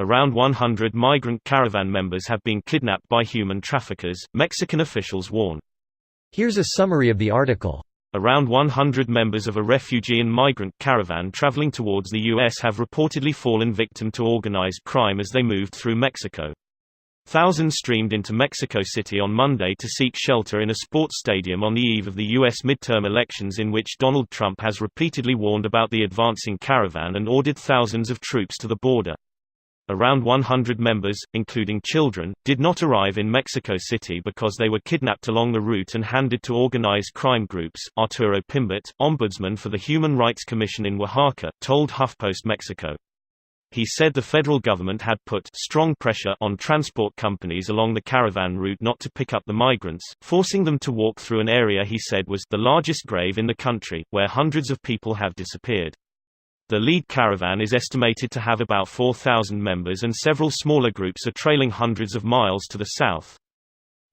Around 100 migrant caravan members have been kidnapped by human traffickers, Mexican officials warn. Here's a summary of the article. Around 100 members of a refugee and migrant caravan traveling towards the U.S. have reportedly fallen victim to organized crime as they moved through Mexico. Thousands streamed into Mexico City on Monday to seek shelter in a sports stadium on the eve of the U.S. midterm elections, in which Donald Trump has repeatedly warned about the advancing caravan and ordered thousands of troops to the border. Around 100 members, including children, did not arrive in Mexico City because they were kidnapped along the route and handed to organized crime groups, Arturo Pimbert, ombudsman for the Human Rights Commission in Oaxaca, told HuffPost Mexico. He said the federal government had put strong pressure on transport companies along the caravan route not to pick up the migrants, forcing them to walk through an area he said was the largest grave in the country, where hundreds of people have disappeared. The lead caravan is estimated to have about 4,000 members, and several smaller groups are trailing hundreds of miles to the south.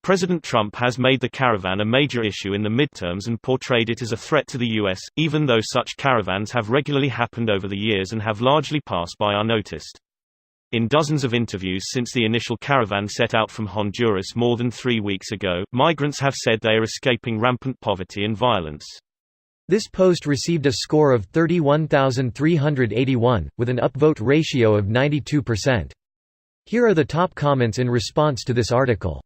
President Trump has made the caravan a major issue in the midterms and portrayed it as a threat to the U.S., even though such caravans have regularly happened over the years and have largely passed by unnoticed. In dozens of interviews since the initial caravan set out from Honduras more than 3 weeks ago, migrants have said they are escaping rampant poverty and violence. This post received a score of 31,381, with an upvote ratio of 92%. Here are the top comments in response to this article.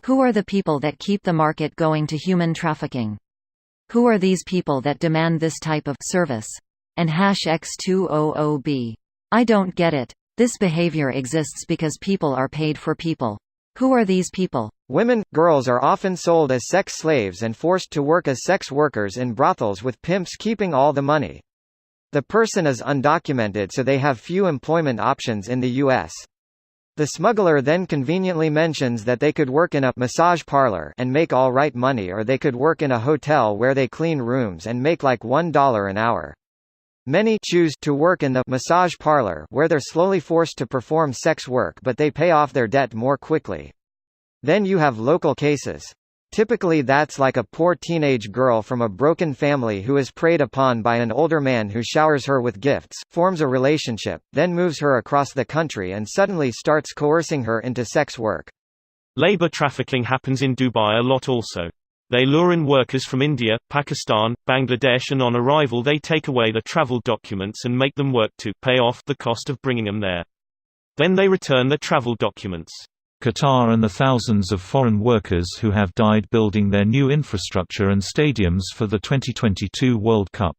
Who are the people that keep the market going to human trafficking? Who are these people that demand this type of service? And #X200B. I don't get it. This behavior exists because people are paid for people. Who are these people? Women, girls are often sold as sex slaves and forced to work as sex workers in brothels with pimps keeping all the money. The person is undocumented, so they have few employment options in the U.S. The smuggler then conveniently mentions that they could work in a massage parlor and make all right money, or they could work in a hotel where they clean rooms and make like $1 an hour. Many choose to work in the massage parlor, where they're slowly forced to perform sex work, but they pay off their debt more quickly. Then you have local cases. Typically that's like a poor teenage girl from a broken family who is preyed upon by an older man who showers her with gifts, forms a relationship, then moves her across the country and suddenly starts coercing her into sex work. Labor trafficking happens in Dubai a lot also. They lure in workers from India, Pakistan, Bangladesh, and on arrival they take away the travel documents and make them work to pay off the cost of bringing them there. Then they return the travel documents. Qatar and the thousands of foreign workers who have died building their new infrastructure and stadiums for the 2022 World Cup.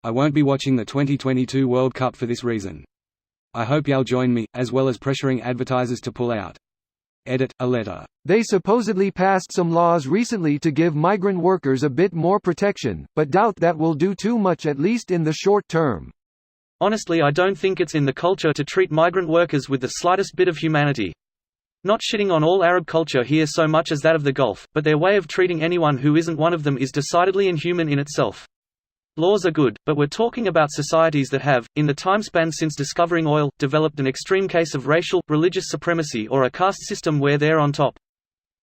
I won't be watching the 2022 World Cup for this reason. I hope y'all join me, as well as pressuring advertisers to pull out. Edit, a letter. They supposedly passed some laws recently to give migrant workers a bit more protection, but doubt that will do too much, at least in the short term. Honestly, I don't think it's in the culture to treat migrant workers with the slightest bit of humanity. Not shitting on all Arab culture here so much as that of the Gulf, but their way of treating anyone who isn't one of them is decidedly inhuman in itself. Laws are good, but we're talking about societies that have, in the time span since discovering oil, developed an extreme case of racial, religious supremacy or a caste system where they're on top.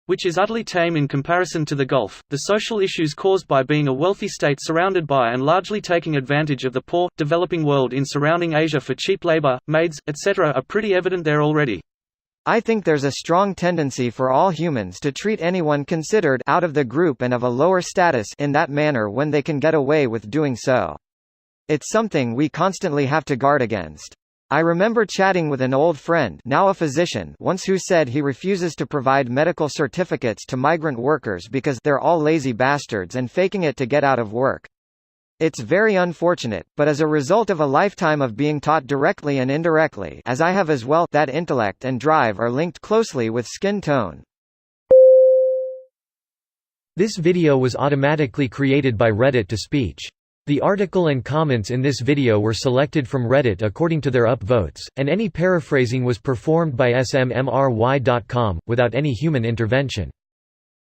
Which is utterly tame in comparison to the Gulf. The social issues caused by being a wealthy state surrounded by and largely taking advantage of the poor, developing world in surrounding Asia for cheap labor, maids, etc. are pretty evident there already. I think there's a strong tendency for all humans to treat anyone considered out of the group and of a lower status in that manner when they can get away with doing so. It's something we constantly have to guard against. I remember chatting with an old friend, now a physician, once, who said he refuses to provide medical certificates to migrant workers because they're all lazy bastards and faking it to get out of work. It's very unfortunate, but as a result of a lifetime of being taught directly and indirectly, as I have as well, that intellect and drive are linked closely with skin tone. This video was automatically created by Reddit to speech. The article and comments in this video were selected from Reddit according to their upvotes, and any paraphrasing was performed by smry.com, without any human intervention.